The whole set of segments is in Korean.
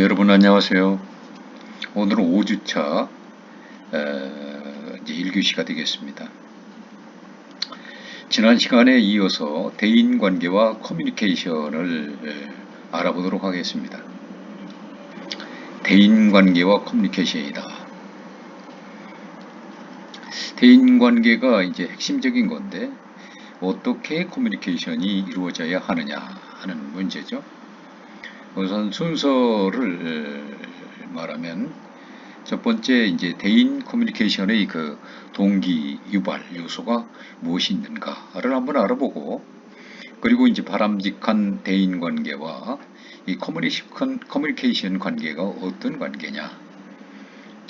여러분 안녕하세요. 오늘은 5주차 이제 1교시가 되겠습니다. 지난 시간에 이어서 대인관계와 커뮤니케이션을 알아보도록 하겠습니다. 대인관계와 커뮤니케이션이다. 대인관계가 이제 핵심적인 건데 어떻게 커뮤니케이션이 이루어져야 하느냐 하는 문제죠. 우선 순서를 말하면 첫 번째 이제 대인 커뮤니케이션의 그 동기 유발 요소가 무엇이 있는가를 한번 알아보고, 그리고 이제 바람직한 대인 관계와 이 커뮤니케이션 관계가 어떤 관계냐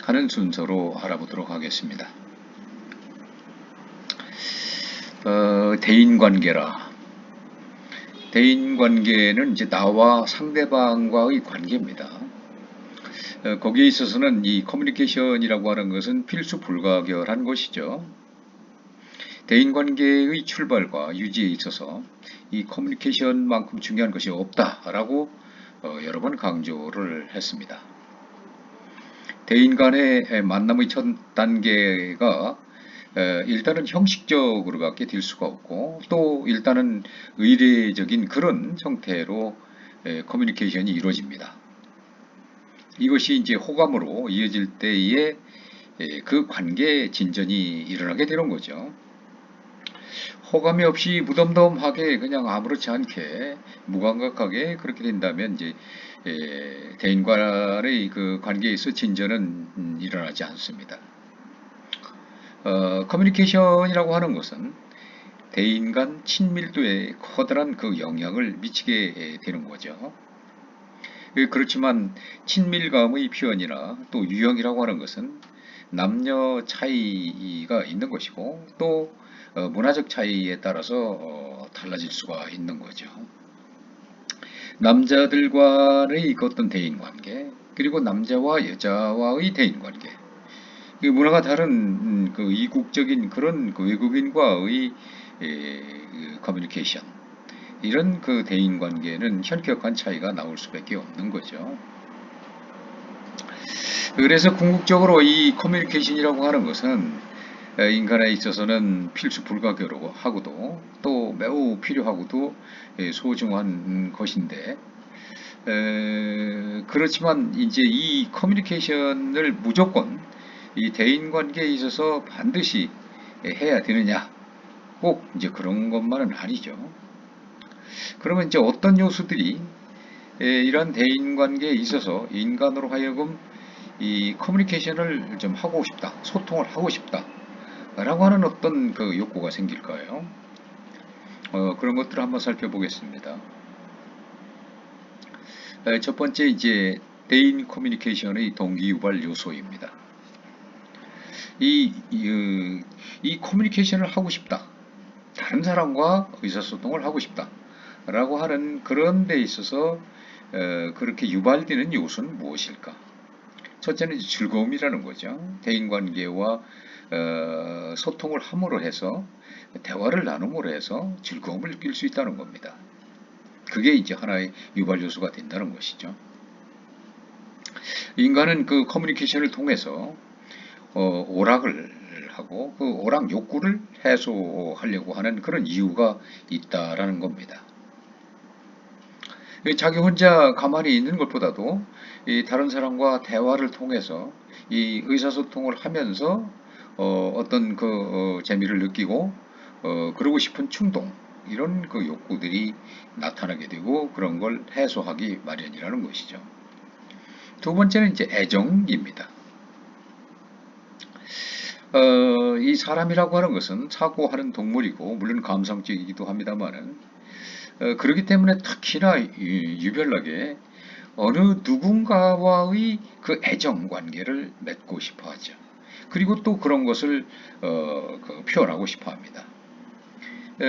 하는 순서로 알아보도록 하겠습니다. 대인 관계라. 대인 관계는 이제 나와 상대방과의 관계입니다. 거기에 있어서는 이 커뮤니케이션이라고 하는 것은 필수 불가결한 것이죠. 대인관계의 출발과 유지에 있어서 이 커뮤니케이션만큼 중요한 것이 없다라고 여러 번 강조를 했습니다. 대인 간의 만남의 첫 단계가 일단은 형식적으로밖에 될 수가 없고, 또 일단은 의례적인 그런 형태로 커뮤니케이션이 이루어집니다. 이것이 이제 호감으로 이어질 때에 그 관계 진전이 일어나게 되는 거죠. 호감이 없이 무덤덤하게 그냥 아무렇지 않게 무감각하게 그렇게 된다면 이제 대인 간의 그 관계에서 진전은 일어나지 않습니다. 커뮤니케이션이라고 하는 것은 대인 간 친밀도에 커다란 그 영향을 미치게 되는 거죠. 그렇지만 친밀감의 표현이나 또 유형이라고 하는 것은 남녀 차이가 있는 것이고, 또 문화적 차이에 따라서 달라질 수가 있는 거죠. 남자들과의 어떤 대인관계, 그리고 남자와 여자와의 대인관계, 문화가 다른 그 이국적인 그런 그 외국인과의 커뮤니케이션, 이런 그 대인관계는 현격한 차이가 나올 수밖에 없는 거죠. 그래서 궁극적으로 이 커뮤니케이션이라고 하는 것은 인간에 있어서는 필수 불가결하고도 또 매우 필요하고도 소중한 것인데, 그렇지만 이제 이 커뮤니케이션을 무조건 이 대인관계에 있어서 반드시 해야 되느냐, 꼭 이제 그런 것만은 아니죠. 그러면 이제 어떤 요소들이 이러한 대인관계에 있어서 인간으로 하여금 이 커뮤니케이션을 좀 하고 싶다, 소통을 하고 싶다 라고 하는 어떤 그 욕구가 생길까요? 그런 것들을 한번 살펴보겠습니다. 첫 번째 이제 대인 커뮤니케이션의 동기 유발 요소입니다. 이 커뮤니케이션을 하고 싶다, 다른 사람과 의사소통을 하고 싶다 라고 하는 그런 데 있어서 그렇게 유발되는 요소는 무엇일까? 첫째는 즐거움이라는 거죠. 대인관계와 소통을 함으로 해서, 대화를 나눔으로 해서 즐거움을 느낄 수 있다는 겁니다. 그게 이제 하나의 유발 요소가 된다는 것이죠. 인간은 그 커뮤니케이션을 통해서 오락을 하고 그 오락 욕구를 해소하려고 하는 그런 이유가 있다라는 겁니다. 자기 혼자 가만히 있는 것보다도 이 다른 사람과 대화를 통해서 이 의사소통을 하면서 어떤 그 재미를 느끼고 그러고 싶은 충동, 이런 그 욕구들이 나타나게 되고 그런 걸 해소하기 마련이라는 것이죠. 두 번째는 이제 애정입니다. 이 사람이라고 하는 것은 사고하는 동물이고, 물론 감성적이기도 합니다만은, 그렇기 때문에 특히나 유별나게 어느 누군가와의 그 애정 관계를 맺고 싶어 하죠. 그리고 또 그런 것을 그 표현하고 싶어 합니다.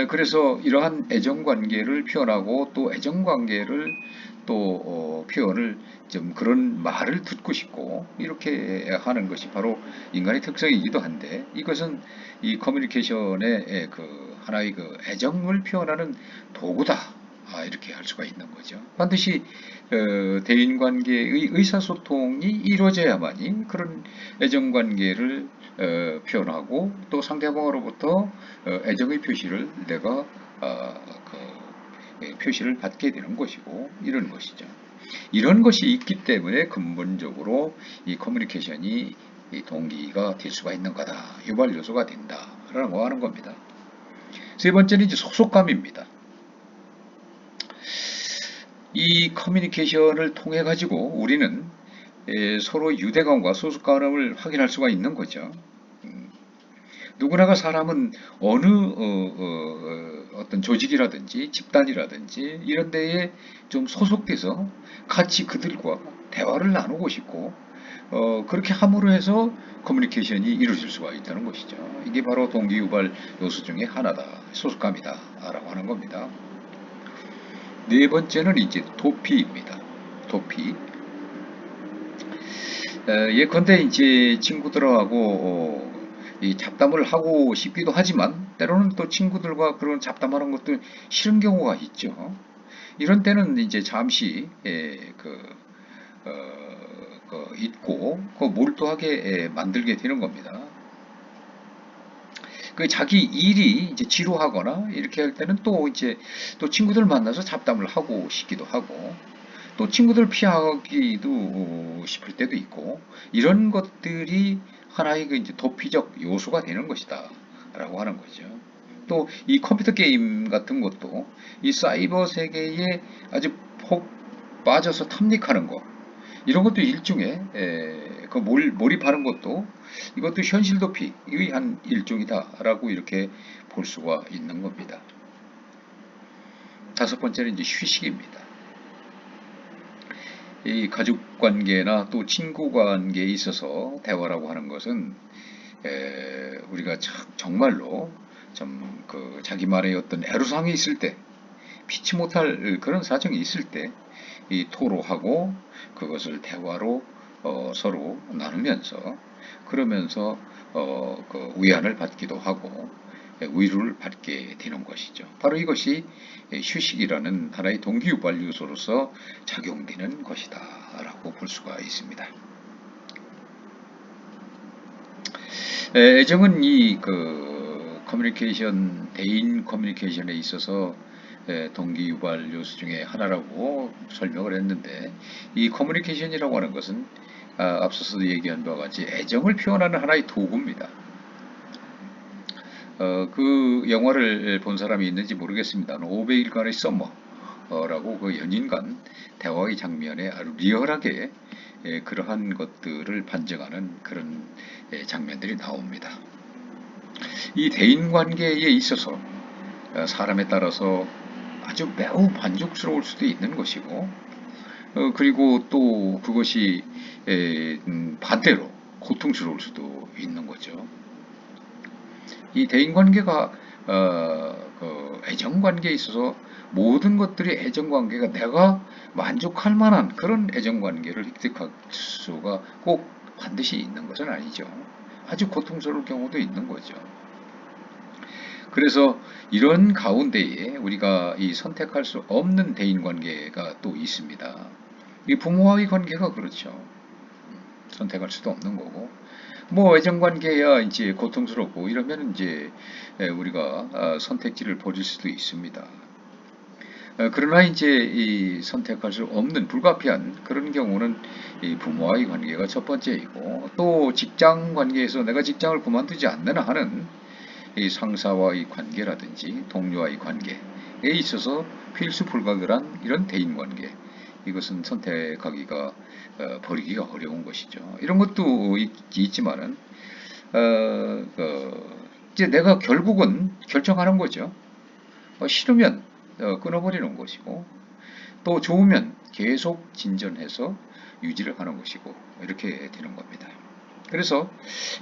그래서 이러한 애정 관계를 표현하고 또 애정 관계를 또 표현을 좀 그런 말을 듣고 싶고 이렇게 하는 것이 바로 인간의 특성이기도 한데, 이것은 이 커뮤니케이션의 그 하나의 그 애정을 표현하는 도구다 이렇게 할 수가 있는 거죠. 반드시 대인관계의 의사소통이 이루어져야만이 그런 애정관계를 표현하고 또 상대방으로부터 애정의 표시를 내가 표시를 받게 되는 것이고 이런 것이죠. 이런 것이 있기 때문에 근본적으로 이 커뮤니케이션이 이 동기가 될 수가 있는 거다. 유발 요소가 된다라고 하는 겁니다. 세 번째는 이제 소속감입니다. 이 커뮤니케이션을 통해 가지고 우리는 서로 유대감과 소속감을 확인할 수가 있는 거죠. 누구나가 사람은 어느 어떤 조직이라든지 집단이라든지 이런 데에 좀 소속돼서 같이 그들과 대화를 나누고 싶고 그렇게 함으로 해서 커뮤니케이션이 이루어질 수가 있다는 것이죠. 이게 바로 동기유발 요소 중에 하나다. 소속감이다 라고 하는 겁니다. 네 번째는 이제 도피입니다. 도피. 예컨대 이제 친구들하고 이 잡담을 하고 싶기도 하지만 때로는 또 친구들과 그런 잡담하는 것도 싫은 경우가 있죠. 이런 때는 이제 잠시 잊고 몰두하게 만들게 되는 겁니다. 그 자기 일이 이제 지루하거나 이렇게 할 때는 또 이제 또 친구들 만나서 잡담을 하고 싶기도 하고 또 친구들 피하기도 싶을 때도 있고 이런 것들이 하나의 그 이제 도피적 요소가 되는 것이다 라고 하는 거죠. 또 이 컴퓨터 게임 같은 것도 이 사이버 세계에 아주 폭 빠져서 탐닉하는 거 이런 것도 일종의 그 몰입하는 것도 이것도 현실 도피의 한 일종이다라고 이렇게 볼 수가 있는 겁니다. 다섯 번째는 이제 휴식입니다. 이 가족 관계나 또 친구 관계에 있어서 대화라고 하는 것은 우리가 정말로 좀 그 자기만의 어떤 애로사항이 있을 때 피치 못할 그런 사정이 있을 때 이 토로하고 그것을 대화로 서로 나누면서 그러면서 그 위안을 받기도 하고 위로를 받게 되는 것이죠. 바로 이것이 휴식이라는 하나의 동기유발 요소로서 작용되는 것이다 라고 볼 수가 있습니다. 애정은 이 커뮤니케이션, 대인 커뮤니케이션에 있어서 동기유발 요소 중에 하나라고 설명을 했는데 이 커뮤니케이션이라고 하는 것은 앞서서도 얘기한 바와 같이 애정을 표현하는 하나의 도구입니다. 그 영화를 본 사람이 있는지 모르겠습니다. 500일간의 썸머라고 그 연인 간 대화의 장면에 아주 리얼하게 그러한 것들을 반증하는 그런 장면들이 나옵니다. 이 대인관계에 있어서 사람에 따라서 아주 매우 만족스러울 수도 있는 것이고 그리고 또 그것이 반대로 고통스러울 수도 있는 거죠. 이 대인관계가 애정관계에 있어서 모든 것들이 애정관계가 내가 만족할 만한 그런 애정관계를 획득할 수가 꼭 반드시 있는 것은 아니죠. 아주 고통스러울 경우도 있는 거죠. 그래서 이런 가운데에 우리가 이 선택할 수 없는 대인관계가 또 있습니다. 이 부모와의 관계가 그렇죠. 선택할 수도 없는 거고 뭐 애정관계야 이제 고통스럽고 이러면 이제 우리가 선택지를 버릴 수도 있습니다. 그러나 이제 이 선택할 수 없는 불가피한 그런 경우는 이 부모와의 관계가 첫 번째이고 또 직장 관계에서 내가 직장을 그만두지 않는 한은 이 상사와의 관계라든지 동료와의 관계에 있어서 필수 불가결한 이런 대인 관계 이것은 선택하기가 버리기가 어려운 것이죠. 이런 것도 있지만은 이제 내가 결국은 결정하는 거죠. 싫으면 끊어버리는 것이고 또 좋으면 계속 진전해서 유지를 하는 것이고 이렇게 되는 겁니다. 그래서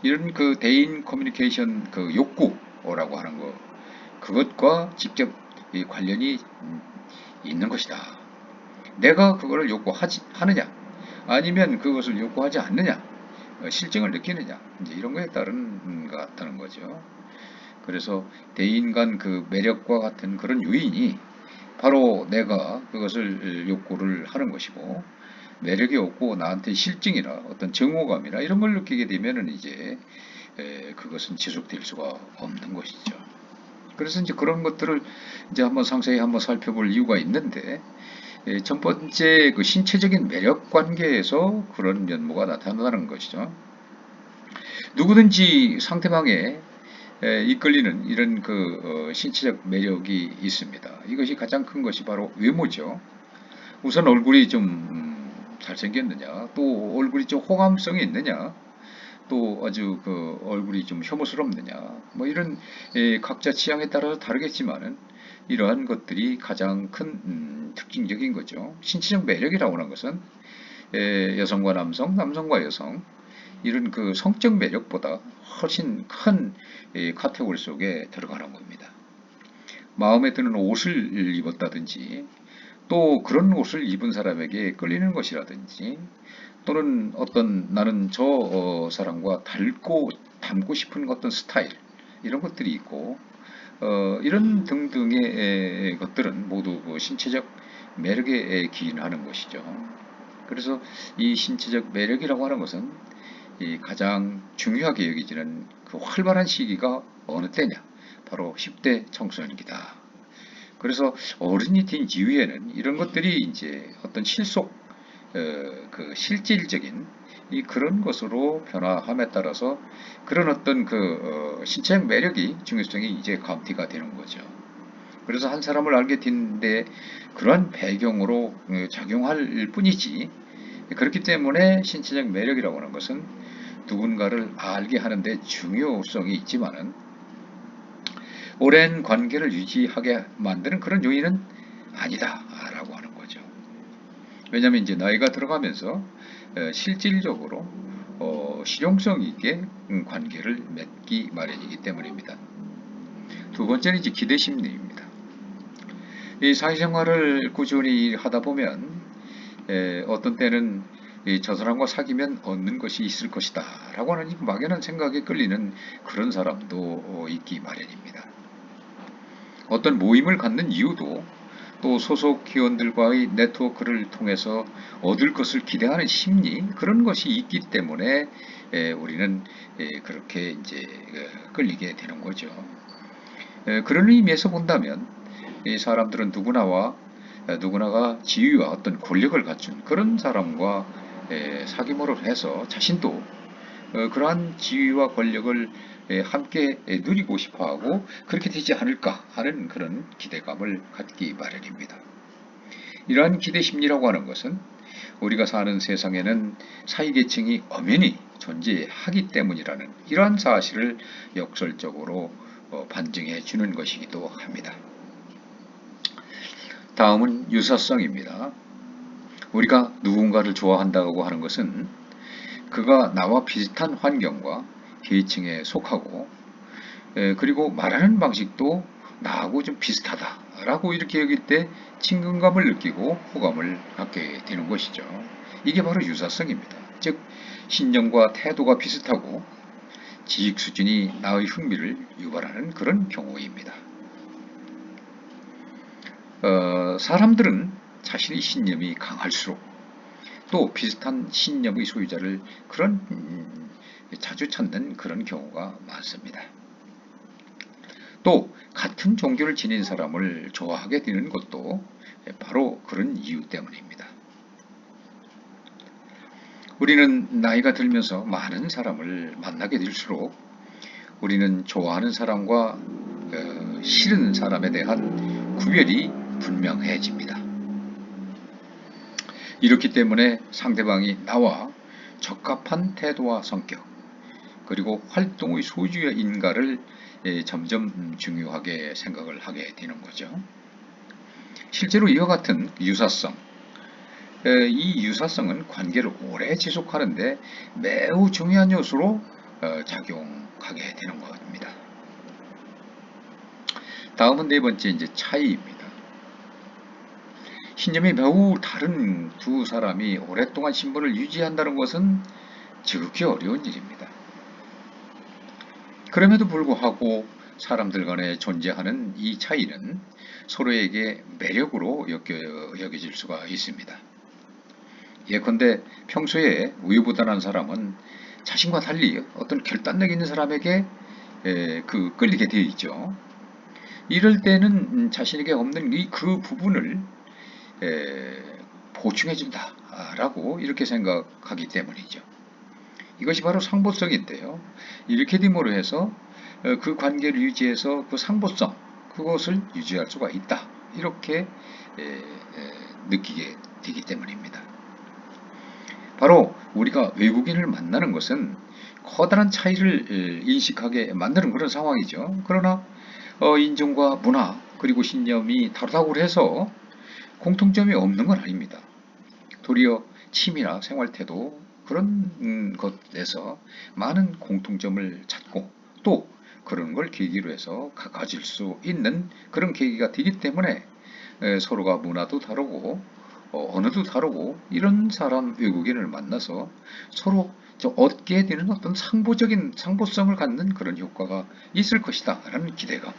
이런 그 대인 커뮤니케이션 그 욕구라고 하는 거 그것과 직접 관련이 있는 것이다. 내가 그거를 요구하느냐 아니면 그것을 요구하지 않느냐 실증을 느끼느냐 이제 이런 거에 따른 것 같다는 거죠. 그래서 대인 간 그 매력과 같은 그런 요인이 바로 내가 그것을 욕구를 하는 것이고, 매력이 없고 나한테 실증이나 어떤 정오감이나 이런 걸 느끼게 되면은 이제 그것은 지속될 수가 없는 것이죠. 그래서 이제 그런 것들을 이제 한번 상세히 한번 살펴볼 이유가 있는데, 첫 번째 그 신체적인 매력 관계에서 그런 면모가 나타나는 것이죠. 누구든지 상대방에 이끌리는 이런 신체적 매력이 있습니다. 이것이 가장 큰 것이 바로 외모죠. 우선 얼굴이 좀 잘생겼느냐, 또 얼굴이 좀 호감성이 있느냐, 또 아주 얼굴이 좀 혐오스럽느냐, 뭐 이런 각자 취향에 따라서 다르겠지만은 이러한 것들이 가장 큰 특징적인 거죠. 신체적 매력이라고 하는 것은 여성과 남성, 남성과 여성 이런 성적 매력보다 훨씬 큰 카테고리 속에 들어가는 겁니다. 마음에 드는 옷을 입었다든지 또 그런 옷을 입은 사람에게 끌리는 것이라든지 또는 어떤 나는 저 사람과 닮고 싶은 어떤 스타일 이런 것들이 있고 이런 등등의 것들은 모두 신체적 매력에 기인하는 것이죠. 그래서 이 신체적 매력이라고 하는 것은 이 가장 중요하게 여기지는 그 활발한 시기가 어느 때냐? 바로 10대 청소년기다. 그래서 어른이 된 이후에는 이런 것들이 이제 어떤 실질적인 그런 것으로 변화함에 따라서 그런 어떤 신체적 매력이 중요성이 이제 감퇴가 되는 거죠. 그래서 한 사람을 알게 되는데 그러한 배경으로 작용할 뿐이지 그렇기 때문에 신체적 매력이라고 하는 것은 누군가를 알게 하는데 중요성이 있지만은 오랜 관계를 유지하게 만드는 그런 요인은 아니다라고 하는 거죠. 왜냐하면 이제 나이가 들어가면서 실질적으로 실용성 있게 관계를 맺기 마련이기 때문입니다. 두 번째는 이제 기대 심리입니다. 이 사회생활을 꾸준히 하다 보면 어떤 때는 저 사람과 사귀면 얻는 것이 있을 것이다 라고 하는 막연한 생각에 끌리는 그런 사람도 있기 마련입니다. 어떤 모임을 갖는 이유도 또 소속 회원들과의 네트워크를 통해서 얻을 것을 기대하는 심리 그런 것이 있기 때문에 우리는 그렇게 이제 끌리게 되는 거죠. 그런 의미에서 본다면 이 사람들은 누구나가 지위와 어떤 권력을 갖춘 그런 사람과 사귐을 해서 자신도 그러한 지위와 권력을 함께 누리고 싶어하고 그렇게 되지 않을까 하는 그런 기대감을 갖기 마련입니다. 이러한 기대 심리라고 하는 것은 우리가 사는 세상에는 사회계층이 엄연히 존재하기 때문이라는 이러한 사실을 역설적으로 반증해 주는 것이기도 합니다. 다음은 유사성입니다. 우리가 누군가를 좋아한다고 하는 것은 그가 나와 비슷한 환경과 계층에 속하고 그리고 말하는 방식도 나하고 좀 비슷하다라고 이렇게 여길 때 친근감을 느끼고 호감을 갖게 되는 것이죠. 이게 바로 유사성입니다. 즉 신념과 태도가 비슷하고 지식 수준이 나의 흥미를 유발하는 그런 경우입니다. 사람들은 자신의 신념이 강할수록 또 비슷한 신념의 소유자를 자주 찾는 그런 경우가 많습니다. 또 같은 종교를 지닌 사람을 좋아하게 되는 것도 바로 그런 이유 때문입니다. 우리는 나이가 들면서 많은 사람을 만나게 될수록 우리는 좋아하는 사람과 싫은 사람에 대한 구별이 분명해집니다. 이렇기 때문에 상대방이 나와 적합한 태도와 성격 그리고 활동의 소유인가를 점점 중요하게 생각을 하게 되는 거죠. 실제로 이와 같은 유사성, 이 유사성은 관계를 오래 지속하는데 매우 중요한 요소로 작용하게 되는 겁니다. 다음은 네 번째 이제 차이입니다. 신념이 매우 다른 두 사람이 오랫동안 신분을 유지한다는 것은 지극히 어려운 일입니다. 그럼에도 불구하고 사람들 간에 존재하는 이 차이는 서로에게 매력으로 여겨질 수가 있습니다. 예컨대 평소에 우유부단한 사람은 자신과 달리 어떤 결단력 있는 사람에게 끌리게 되어 있죠. 이럴 때는 자신에게 없는 그 부분을 보충해준다라고 이렇게 생각하기 때문이죠. 이것이 바로 상보성인데요. 이렇게 됨으로 해서 그 관계를 유지해서 그 상보성, 그것을 유지할 수가 있다. 이렇게 느끼게 되기 때문입니다. 바로 우리가 외국인을 만나는 것은 커다란 차이를 인식하게 만드는 그런 상황이죠. 그러나 인종과 문화 그리고 신념이 다르다고 해서 공통점이 없는 건 아닙니다. 도리어 취미나 생활태도 그런 것에서 많은 공통점을 찾고 또 그런 걸 계기로 해서 가질 수 있는 그런 계기가 되기 때문에 서로가 문화도 다르고 언어도 다르고 이런 사람 외국인을 만나서 서로 얻게 되는 어떤 상보성을 갖는 그런 효과가 있을 것이다 라는 기대감,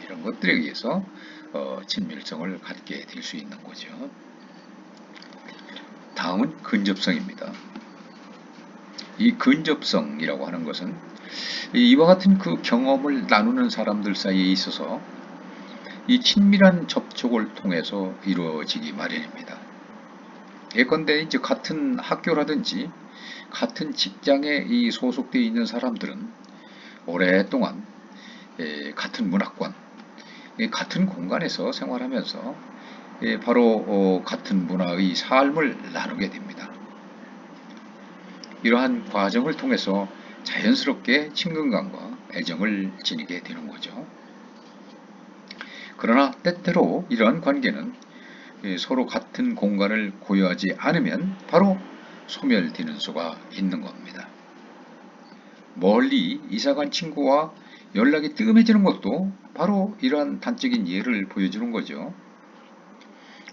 이런 것들에 의해서 친밀성을 갖게 될 수 있는 거죠. 다음은 근접성입니다. 이 근접성이라고 하는 것은 이와 같은 그 경험을 나누는 사람들 사이에 있어서 이 친밀한 접촉을 통해서 이루어지기 마련입니다. 예컨대 이제 같은 학교라든지 같은 직장에 소속되어 있는 사람들은 오랫동안 같은 문화권, 같은 공간에서 생활하면서 바로 같은 문화의 삶을 나누게 됩니다. 이러한 과정을 통해서 자연스럽게 친근감과 애정을 지니게 되는 거죠. 그러나 때때로 이러한 관계는 서로 같은 공간을 고유하지 않으면 바로 소멸되는 수가 있는 겁니다. 멀리 이사간 친구와 연락이 뜸해지는 것도 바로 이러한 단적인 예를 보여주는 거죠.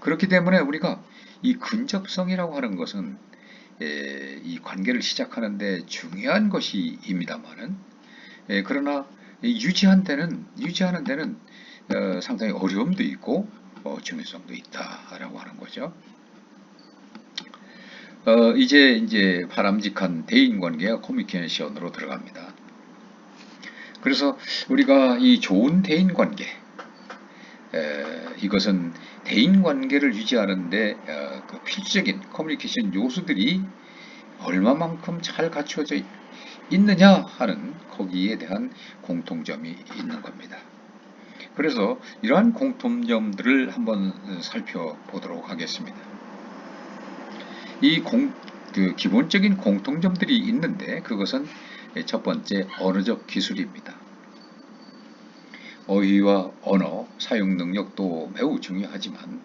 그렇기 때문에 우리가 이 근접성이라고 하는 것은 이 관계를 시작하는데 중요한 것입니다만은 그러나 유지하는 데는 상당히 어려움도 있고 중요성도 있다라고 하는 거죠. 이제 바람직한 대인관계와 커뮤니케이션으로 들어갑니다. 그래서 우리가 이 좋은 대인관계, 이것은 대인관계를 유지하는데 그 필수적인 커뮤니케이션 요소들이 얼마만큼 잘 갖추어져 있느냐 하는 거기에 대한 공통점이 있는 겁니다. 그래서 이러한 공통점들을 한번 살펴보도록 하겠습니다. 그 기본적인 공통점들이 있는데 그것은 첫 번째 언어적 기술입니다. 어휘와 언어 사용 능력도 매우 중요하지만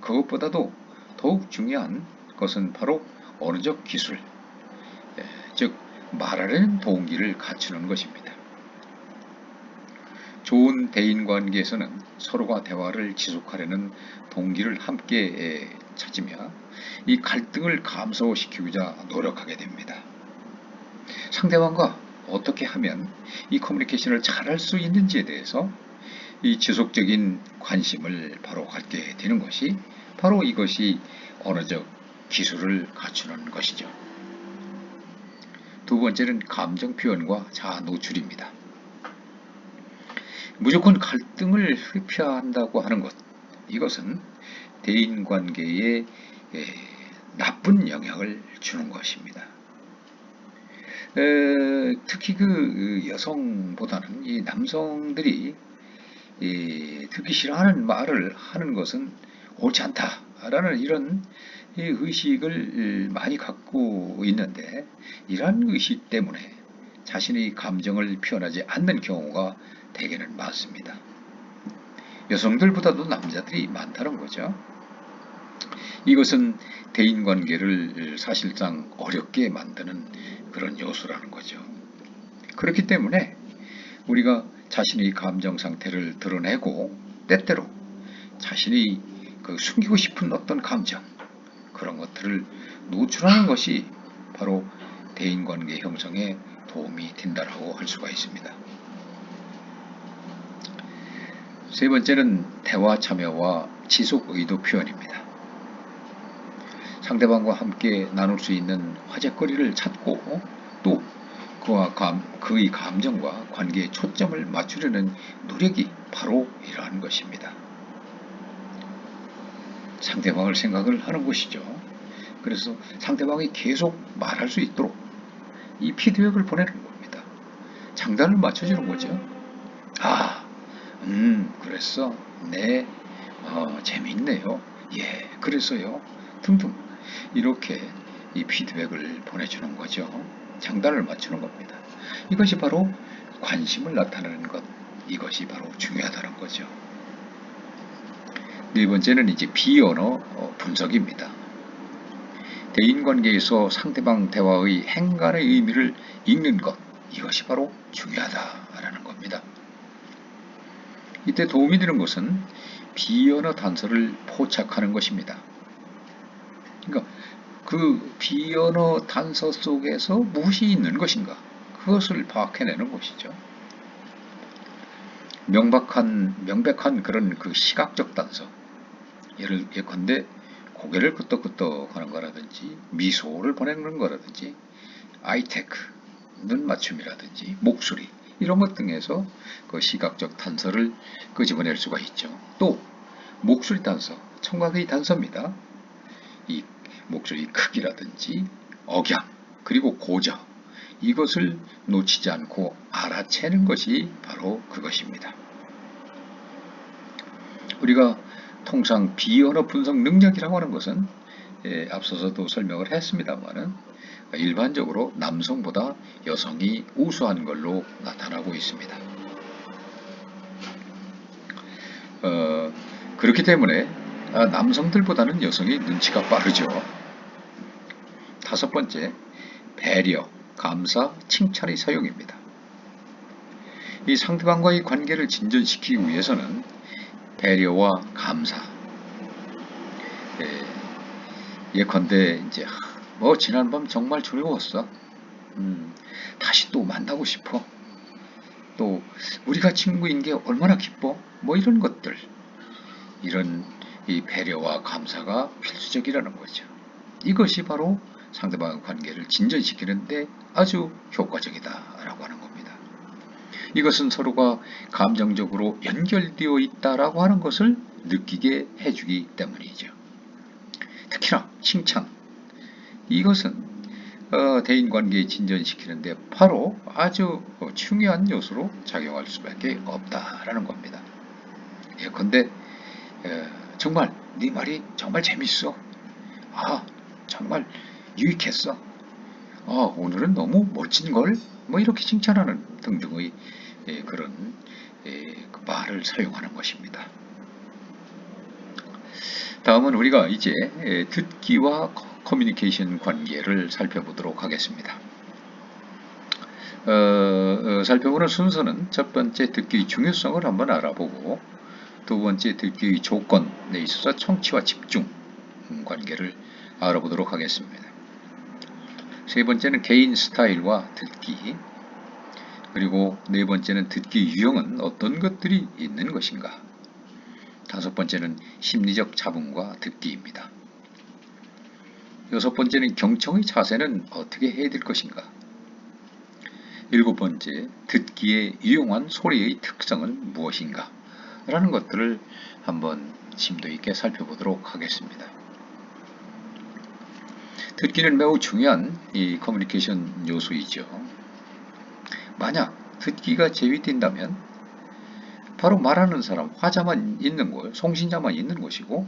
그것보다도 더욱 중요한 것은 바로 언어적 기술, 즉 말하려는 동기를 갖추는 것입니다. 좋은 대인관계에서는 서로가 대화를 지속하려는 동기를 함께 찾으며 이 갈등을 감소시키고자 노력하게 됩니다. 상대방과 어떻게 하면 이 커뮤니케이션을 잘할 수 있는지에 대해서 이 지속적인 관심을 바로 갖게 되는 것이 바로 이것이 언어적 기술을 갖추는 것이죠. 두 번째는 감정 표현과 자아 노출입니다. 무조건 갈등을 회피해야 한다고 하는 것, 이것은 대인관계에 나쁜 영향을 주는 것입니다. 특히 그 여성보다는 이 남성들이 듣기 싫어하는 말을 하는 것은 옳지 않다라는 이런 의식을 많이 갖고 있는데 이러한 의식 때문에 자신의 감정을 표현하지 않는 경우가 대개는 많습니다. 여성들보다도 남자들이 많다는 거죠. 이것은 대인관계를 사실상 어렵게 만드는 그런 요소라는 거죠. 그렇기 때문에 우리가 자신의 감정 상태를 드러내고 때때로 자신이 숨기고 싶은 어떤 감정, 그런 것들을 노출하는 것이 바로 대인관계 형성에 도움이 된다고 할 수가 있습니다. 세 번째는 대화 참여와 지속 의도 표현입니다. 상대방과 함께 나눌 수 있는 화제거리를 찾고 또 그의 감정과 관계에 초점을 맞추려는 노력이 바로 이러한 것입니다. 상대방을 생각을 하는 것이죠. 그래서 상대방이 계속 말할 수 있도록 이 피드백을 보내는 겁니다. 장단을 맞춰주는 거죠. 아, 그랬어. 네, 재밌네요. 예, 그래서요. 등등. 이렇게 이 피드백을 보내주는 거죠. 장단을 맞추는 겁니다. 이것이 바로 관심을 나타내는 것. 이것이 바로 중요하다는 거죠. 네 번째는 이제 비언어 분석입니다. 대인관계에서 상대방 대화의 행간의 의미를 읽는 것. 이것이 바로 중요하다라는 겁니다. 이때 도움이 되는 것은 비언어 단서를 포착하는 것입니다. 그러니까 그 비언어 단서 속에서 무엇이 있는 것인가? 그것을 파악해내는 것이죠. 명백한 그런 그 시각적 단서. 예컨대 고개를 끄덕끄덕 하는 거라든지, 미소를 보내는 거라든지, 아이테크, 눈 맞춤이라든지, 목소리, 이런 것 등에서 그 시각적 단서를 끄집어낼 수가 있죠. 또, 목소리 단서, 청각의 단서입니다. 이 목소리 크기라든지, 억양, 그리고 고저, 이것을 놓치지 않고 알아채는 것이 바로 그것입니다. 우리가 통상 비언어 분석 능력이라고 하는 것은 앞서서도 설명을 했습니다만은 일반적으로 남성보다 여성이 우수한 걸로 나타나고 있습니다. 그렇기 때문에 남성들보다는 여성이 눈치가 빠르죠. 다섯 번째, 배려, 감사, 칭찬의 사용입니다. 이 상대방과의 관계를 진전시키기 위해서는 배려와 감사, 예컨대 이제 지난밤 정말 즐거웠어. 다시 또 만나고 싶어. 또 우리가 친구인 게 얼마나 기뻐. 이런 것들, 이런 이 배려와 감사가 필수적이라는 거죠. 이것이 바로 상대방 관계를 진전시키는데 아주 효과적이다라고 하는 겁니다. 이것은 서로가 감정적으로 연결되어 있다라고 하는 것을 느끼게 해주기 때문이죠. 특히나 칭찬, 이것은 대인관계 진전시키는데 바로 아주 중요한 요소로 작용할 수밖에 없다라는 겁니다. 예컨대 정말 네 말이 정말 재밌어. 정말 유익했어. 오늘은 너무 멋진걸? 이렇게 칭찬하는 등등의 그런 그 말을 사용하는 것입니다. 다음은 우리가 이제 듣기와 커뮤니케이션 관계를 살펴보도록 하겠습니다. 살펴보는 순서는 첫 번째 듣기의 중요성을 한번 알아보고, 두 번째 듣기의 조건에 있어서 청취와 집중 관계를 알아보도록 하겠습니다. 세 번째는 개인 스타일과 듣기, 그리고 네 번째는 듣기 유형은 어떤 것들이 있는 것인가, 다섯 번째는 심리적 자본과 듣기입니다. 여섯 번째는 경청의 자세는 어떻게 해야 될 것인가, 일곱 번째 듣기에 유용한 소리의 특성은 무엇인가 라는 것들을 한번 심도 있게 살펴보도록 하겠습니다. 듣기는 매우 중요한 이 커뮤니케이션 요소이죠. 만약 듣기가 제위된다면 바로 말하는 사람, 화자만 있는 거, 송신자만 있는 것이고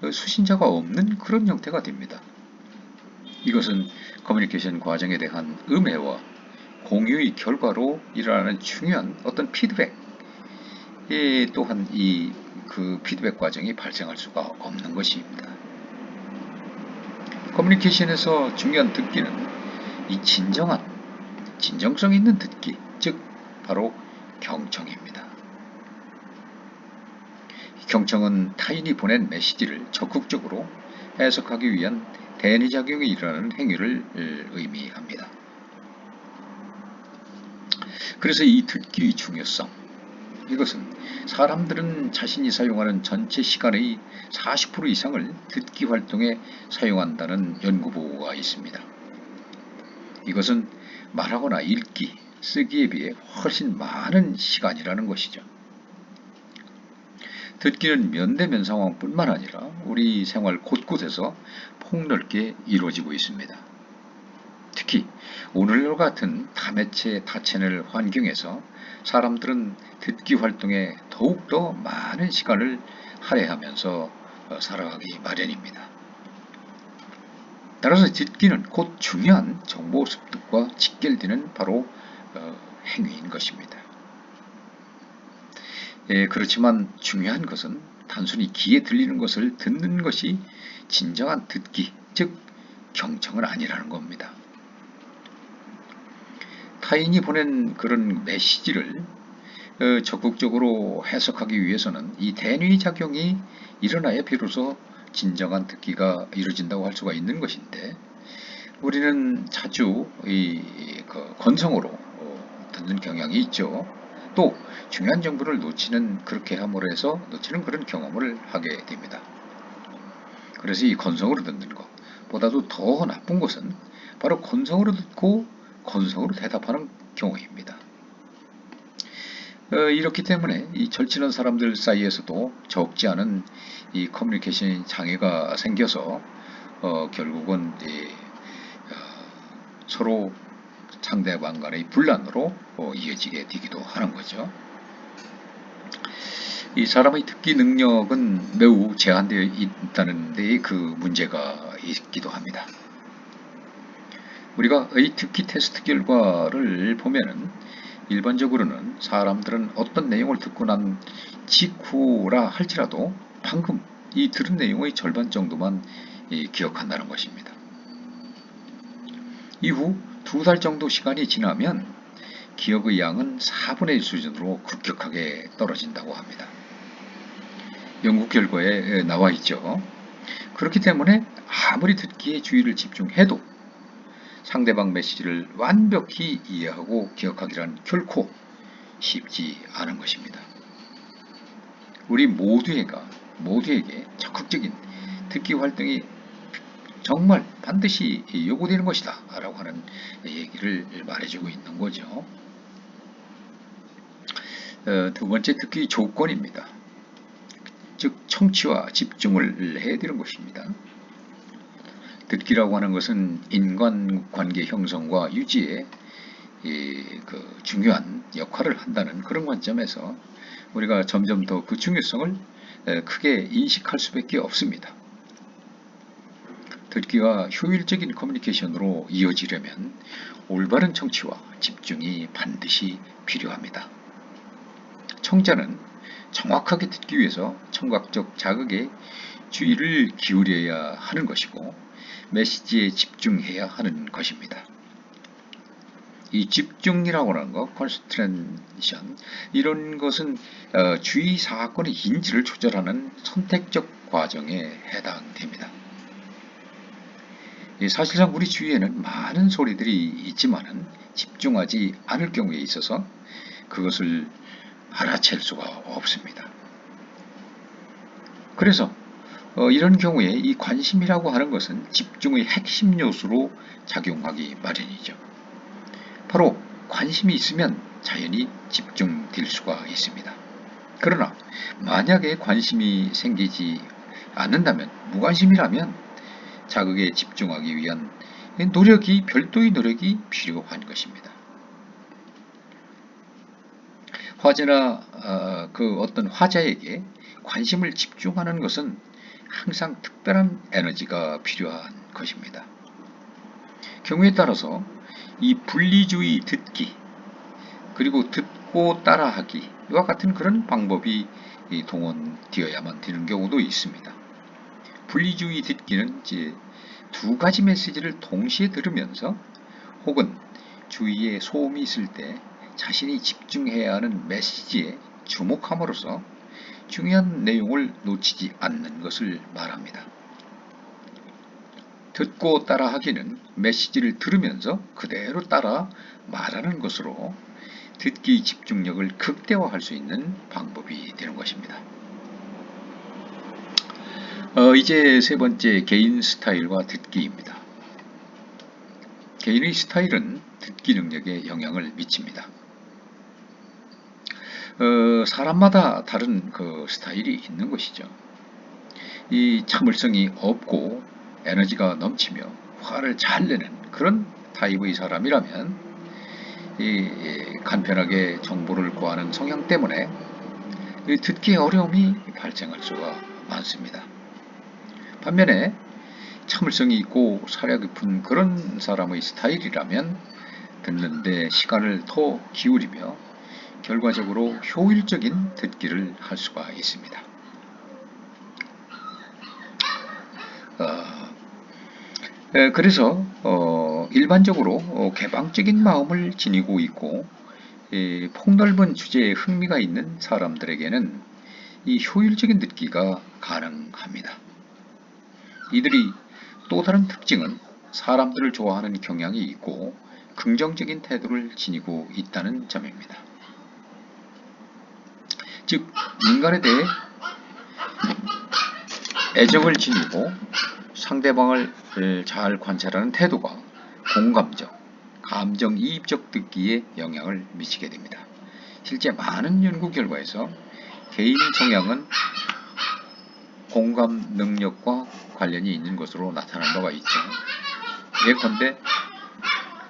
수신자가 없는 그런 형태가 됩니다. 이것은 커뮤니케이션 과정에 대한 음해와 공유의 결과로 일어나는 중요한 어떤 피드백, 또한 그 피드백 과정이 발생할 수가 없는 것입니다. 커뮤니케이션에서 중요한 듣기는 이 진정성 있는 듣기, 즉 바로 경청입니다. 경청은 타인이 보낸 메시지를 적극적으로 해석하기 위한 대리작용이 일어나는 행위를 의미합니다. 그래서 이 듣기의 중요성, 이것은 사람들은 자신이 사용하는 전체 시간의 40% 이상을 듣기 활동에 사용한다는 연구 보고가 있습니다. 이것은 말하거나 읽기, 쓰기에 비해 훨씬 많은 시간이라는 것이죠. 듣기는 면대면 상황뿐만 아니라 우리 생활 곳곳에서 폭넓게 이루어지고 있습니다. 특히 오늘날 같은 다매체 다채널 환경에서 사람들은 듣기 활동에 더욱더 많은 시간을 할애하면서 살아가기 마련입니다. 따라서 듣기는 곧 중요한 정보 습득과 직결되는 바로 행위인 것입니다. 그렇지만 중요한 것은 단순히 귀에 들리는 것을 듣는 것이 진정한 듣기, 즉 경청은 아니라는 겁니다. 타인이 보낸 그런 메시지를 적극적으로 해석하기 위해서는 이 대뇌 작용이 일어나야 비로소 진정한 듣기가 이루어진다고 할 수가 있는 것인데, 우리는 자주 건성으로 듣는 경향이 있죠. 또 중요한 정보를 그렇게 함으로 해서 놓치는 그런 경험을 하게 됩니다. 그래서 이 건성으로 듣는 것보다도 더 나쁜 것은 바로 건성으로 듣고 건성으로 대답하는 경우입니다. 이렇기 때문에 이 절친한 사람들 사이에서도 적지 않은 이 커뮤니케이션 장애가 생겨서 결국은 서로 상대방 간의 분란으로 이어지게 되기도 하는 거죠. 이 사람의 듣기 능력은 매우 제한되어 있다는 데 그 문제가 있기도 합니다. 우리가 이 듣기 테스트 결과를 보면은 일반적으로는 사람들은 어떤 내용을 듣고 난 직후라 할지라도 방금 이 들은 내용의 절반 정도만 기억한다는 것입니다. 이후 2달 정도 시간이 지나면 기억의 양은 4분의 1 수준으로 급격하게 떨어진다고 합니다. 연구 결과에 나와 있죠. 그렇기 때문에 아무리 듣기에 주의를 집중해도 상대방 메시지를 완벽히 이해하고 기억하기란 결코 쉽지 않은 것입니다. 우리 모두에게 적극적인 듣기 활동이 정말 반드시 요구되는 것이다 라고 하는 얘기를 말해주고 있는 거죠. 두 번째, 듣기 조건입니다. 즉 청취와 집중을 해야 되는 것입니다. 듣기라고 하는 것은 인간관계 형성과 유지에 중요한 역할을 한다는 그런 관점에서 우리가 점점 더 그 중요성을 크게 인식할 수밖에 없습니다. 듣기가 효율적인 커뮤니케이션으로 이어지려면 올바른 청취와 집중이 반드시 필요합니다. 청자는 정확하게 듣기 위해서 청각적 자극에 주의를 기울여야 하는 것이고 메시지에 집중해야 하는 것입니다. 이 집중이라고 하는 것, concentration, 이런 것은 주의 사건의 인지를 조절하는 선택적 과정에 해당됩니다. 사실상 우리 주위에는 많은 소리들이 있지만은 집중하지 않을 경우에 있어서 그것을 알아챌 수가 없습니다. 그래서 이런 경우에 이 관심이라고 하는 것은 집중의 핵심 요소로 작용하기 마련이죠. 바로 관심이 있으면 자연히 집중될 수가 있습니다. 그러나 만약에 관심이 생기지 않는다면, 무관심이라면 자극에 집중하기 위한 별도의 노력이 필요한 것입니다. 화제나 어떤 화자에게 관심을 집중하는 것은 항상 특별한 에너지가 필요한 것입니다. 경우에 따라서 이 분리주의 듣기, 그리고 듣고 따라하기 이와 같은 그런 방법이 동원되어야만 되는 경우도 있습니다. 분리주의 듣기는 이제 2가지 메시지를 동시에 들으면서 혹은 주위에 소음이 있을 때 자신이 집중해야 하는 메시지에 주목함으로써 중요한 내용을 놓치지 않는 것을 말합니다. 듣고 따라하기는 메시지를 들으면서 그대로 따라 말하는 것으로 듣기 집중력을 극대화할 수 있는 방법이 되는 것입니다. 이제 세 번째, 개인 스타일과 듣기입니다. 개인의 스타일은 듣기 능력에 영향을 미칩니다. 사람마다 다른 그 스타일이 있는 것이죠. 이 참을성이 없고 에너지가 넘치며 화를 잘 내는 그런 타입의 사람이라면 이 간편하게 정보를 구하는 성향 때문에 듣기에 어려움이 발생할 수가 많습니다. 반면에 참을성이 있고 사려 깊은 그런 사람의 스타일이라면 듣는데 시간을 더 기울이며 결과적으로 효율적인 듣기를 할 수가 있습니다. 그래서 일반적으로 개방적인 마음을 지니고 있고 폭넓은 주제에 흥미가 있는 사람들에게는 이 효율적인 듣기가 가능합니다. 이들이 또 다른 특징은 사람들을 좋아하는 경향이 있고 긍정적인 태도를 지니고 있다는 점입니다. 즉, 인간에 대해 애정을 지니고 상대방을 잘 관찰하는 태도가 공감적, 감정이입적 듣기에 영향을 미치게 됩니다. 실제 많은 연구 결과에서 개인 성향은 공감 능력과 관련이 있는 것으로 나타난 바가 있죠. 예컨대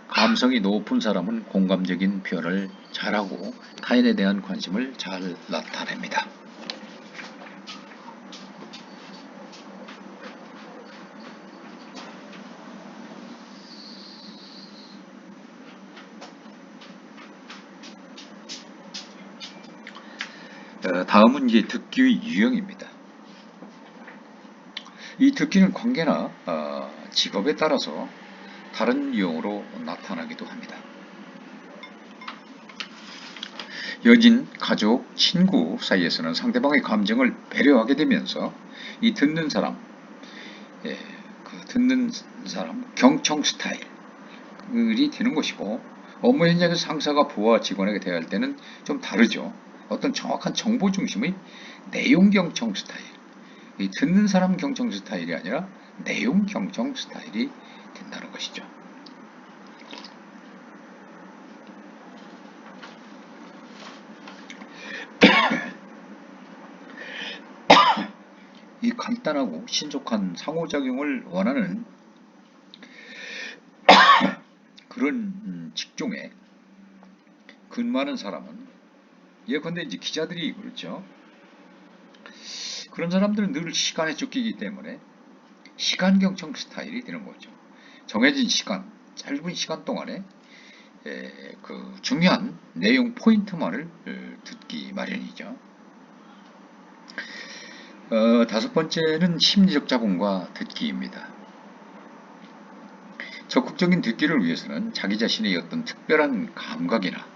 감성이 높은 사람은 공감적인 표현을 잘하고 타인에 대한 관심을 잘 나타냅니다. 다음은 이제 듣기의 유형입니다. 이 듣기는 관계나 직업에 따라서 다른 유형으로 나타나기도 합니다. 여진, 가족, 친구 사이에서는 상대방의 감정을 배려하게 되면서 이 듣는 사람 경청 스타일이 되는 것이고, 업무 현장에서 상사가 부하와 직원에게 대할 때는 좀 다르죠. 어떤 정확한 정보 중심의 내용 경청 스타일, 이 듣는 사람 경청 스타일이 아니라 내용 경청 스타일이 된다는 것이죠. 이 간단하고 신속한 상호작용을 원하는 그런 직종에 근무하는 사람은, 예컨대 이제 기자들이 그렇죠. 그런 사람들은 늘 시간에 쫓기기 때문에 시간 경청 스타일이 되는 거죠. 정해진 시간, 짧은 시간 동안에 그 중요한 내용 포인트만을 듣기 마련이죠. 다섯 번째는 심리적 자본과 듣기입니다. 적극적인 듣기를 위해서는 자기 자신의 어떤 특별한 감각이나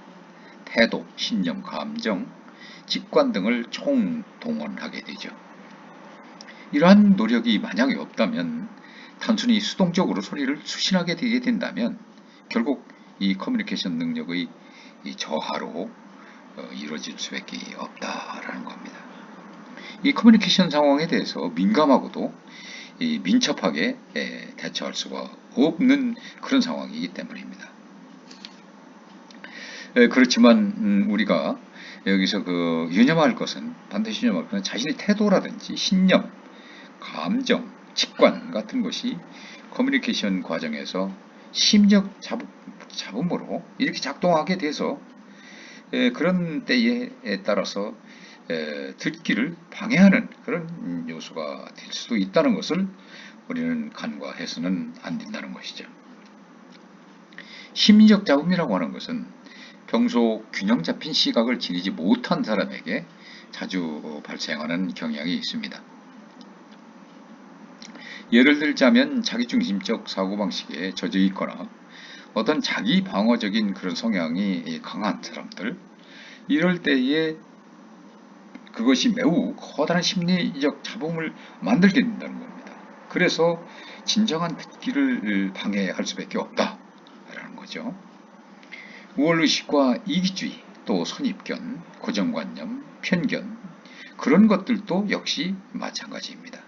태도, 신념, 감정, 직관 등을 총동원하게 되죠. 이러한 노력이 만약에 없다면, 단순히 수동적으로 소리를 수신하게 되게 된다면 결국 이 커뮤니케이션 능력의 이 저하로 이루어질 수밖에 없다라는 겁니다. 이 커뮤니케이션 상황에 대해서 민감하고도 민첩하게 대처할 수가 없는 그런 상황이기 때문입니다. 그렇지만 우리가 여기서 반드시 유념할 것은 자신의 태도라든지 신념, 감정, 직관 같은 것이 커뮤니케이션 과정에서 심적 잡음으로 이렇게 작동하게 돼서 그런 때에 따라서 듣기를 방해하는 그런 요소가 될 수도 있다는 것을 우리는 간과해서는 안 된다는 것이죠. 심리적 잡음이라고 하는 것은 평소 균형 잡힌 시각을 지니지 못한 사람에게 자주 발생하는 경향이 있습니다. 예를 들자면 자기중심적 사고방식에 젖어 있거나 어떤 자기 방어적인 그런 성향이 강한 사람들, 이럴 때에 그것이 매우 커다란 심리적 잡음을 만들게 된다는 겁니다. 그래서 진정한 듣기를 방해할 수밖에 없다라는 거죠. 우월의식과 이기주의, 또 선입견, 고정관념, 편견 그런 것들도 역시 마찬가지입니다.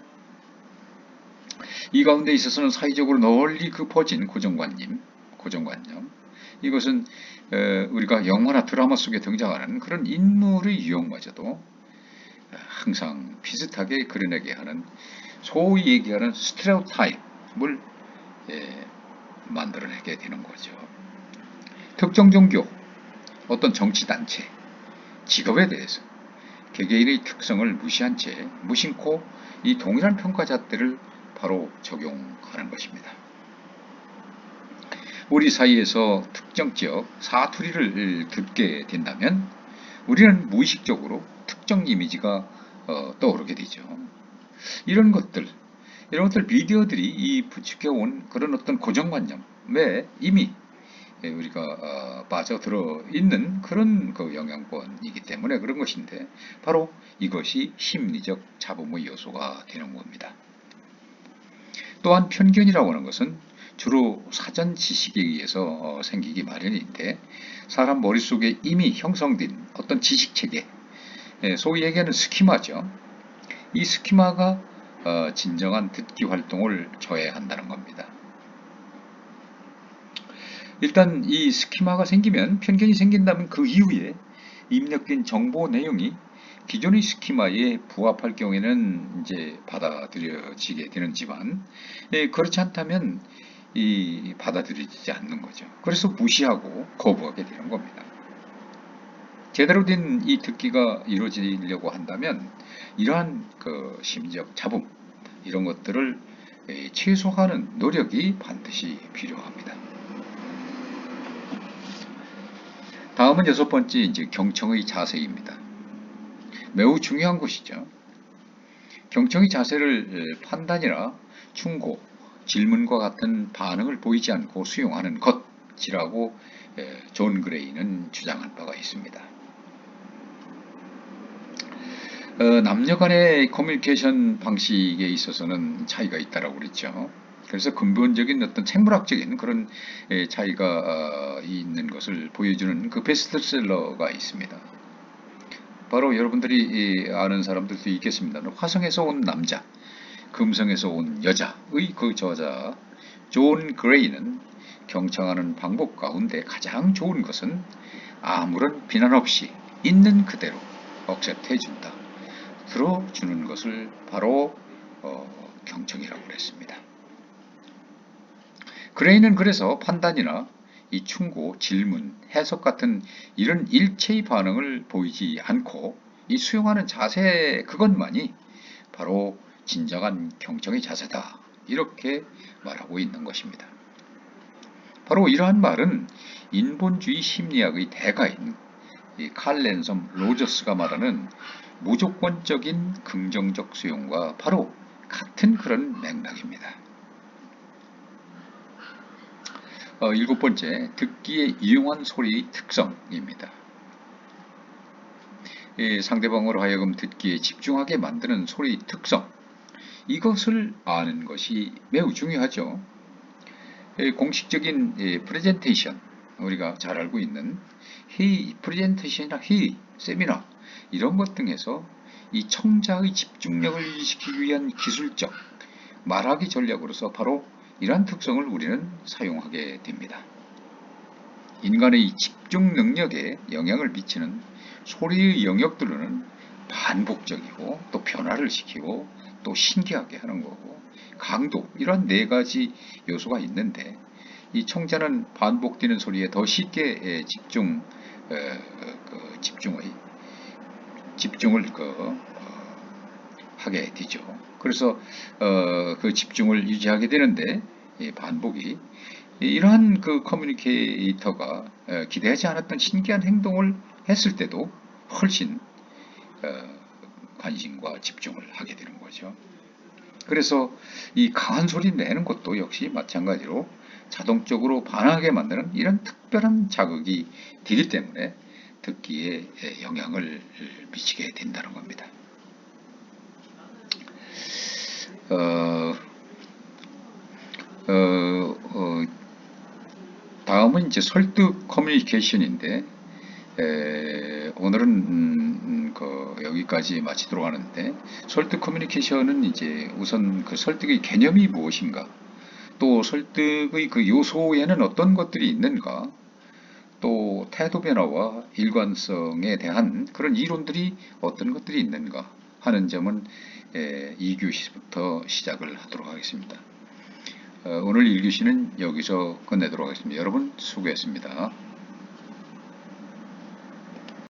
이 가운데 있어서는 사회적으로 널리 퍼진 고정관념 이것은 우리가 영화나 드라마 속에 등장하는 그런 인물의 유형마저도 항상 비슷하게 그려내게 하는 소위 얘기하는 스테레오타입을 만들어내게 되는 거죠. 특정 종교, 어떤 정치단체, 직업에 대해서 개개인의 특성을 무시한 채 무심코 이 동일한 평가잣대를 바로 적용하는 것입니다. 우리 사이에서 특정 지역 사투리를 듣게 된다면 우리는 무의식적으로 특정 이미지가 떠오르게 되죠. 이런 것들 미디어들이 이 부추겨온 그런 어떤 고정관념에 이미 우리가 빠져들어 있는 그런 그 영향권이기 때문에 그런 것인데 바로 이것이 심리적 잡음의 요소가 되는 겁니다. 또한 편견이라고 하는 것은 주로 사전 지식에 의해서 생기기 마련인데 사람 머릿속에 이미 형성된 어떤 지식체계, 소위 얘기하는 스키마죠. 이 스키마가 진정한 듣기 활동을 저해한다는 겁니다. 일단 이 스키마가 생기면 편견이 생긴다면 그 이후에 입력된 정보 내용이 기존의 스키마에 부합할 경우에는 이제 받아들여지게 되는지만 그렇지 않다면 받아들여지지 않는 거죠. 그래서 무시하고 거부하게 되는 겁니다. 제대로 된 이 듣기가 이루어지려고 한다면 이러한 그 심리적 잡음 이런 것들을 최소화하는 노력이 반드시 필요합니다. 다음은 6번째 이제 경청의 자세입니다. 매우 중요한 것이죠. 경청의 자세를 판단이나 충고, 질문과 같은 반응을 보이지 않고 수용하는 것이라고 존 그레이는 주장한 바가 있습니다. 남녀 간의 커뮤니케이션 방식에 있어서는 차이가 있다고 그랬죠. 그래서 근본적인 어떤 생물학적인 그런 차이가 있는 것을 보여주는 그 베스트셀러가 있습니다. 바로 여러분들이 아는 사람들도 있겠습니다. 화성에서 온 남자, 금성에서 온 여자의 그 저자 존 그레이는 경청하는 방법 가운데 가장 좋은 것은 아무런 비난 없이 있는 그대로 억셉트해 준다. 들어주는 것을 바로 경청이라고 그랬습니다. 그레이는 그래서 판단이나 이 충고, 질문, 해석 같은 이런 일체의 반응을 보이지 않고 이 수용하는 자세 그것만이 바로 진정한 경청의 자세다. 이렇게 말하고 있는 것입니다. 바로 이러한 말은 인본주의 심리학의 대가인 칼 랜섬 로저스가 말하는 무조건적인 긍정적 수용과 바로 같은 그런 맥락입니다. 7번째, 듣기에 이용한 소리의 특성입니다. 상대방으로 하여금 듣기에 집중하게 만드는 소리의 특성, 이것을 아는 것이 매우 중요하죠. 공식적인 프레젠테이션, 우리가 잘 알고 있는 프레젠테이션이나 회의, 세미나 이런 것 등에서 이 청자의 집중력을 유지시키기 위한 기술적 말하기 전략으로서 바로 이러한 특성을 우리는 사용하게 됩니다. 인간의 집중 능력에 영향을 미치는 소리의 영역들로는 반복적이고 또 변화를 시키고 또 신기하게 하는 거고 강도 이런 4가지 요소가 있는데 이 청자는 반복되는 소리에 더 쉽게 집중을 하게 되죠. 그래서 그 집중을 유지하게 되는데 반복이 이러한 그 커뮤니케이터가 기대하지 않았던 신기한 행동을 했을 때도 훨씬 관심과 집중을 하게 되는 거죠. 그래서 이 강한 소리 내는 것도 역시 마찬가지로 자동적으로 반응하게 만드는 이런 특별한 자극이 되기 때문에 듣기에 영향을 미치게 된다는 겁니다. 다음은 이제 설득 커뮤니케이션인데 오늘은 여기까지 마치도록 하는데, 설득 커뮤니케이션은 이제 우선 그 설득의 개념이 무엇인가, 또 설득의 그 요소에는 어떤 것들이 있는가, 또 태도 변화와 일관성에 대한 그런 이론들이 어떤 것들이 있는가 하는 점은 2교시부터 시작을 하도록 하겠습니다. 오늘 1교시는 여기서 끝내도록 하겠습니다. 여러분 수고했습니다.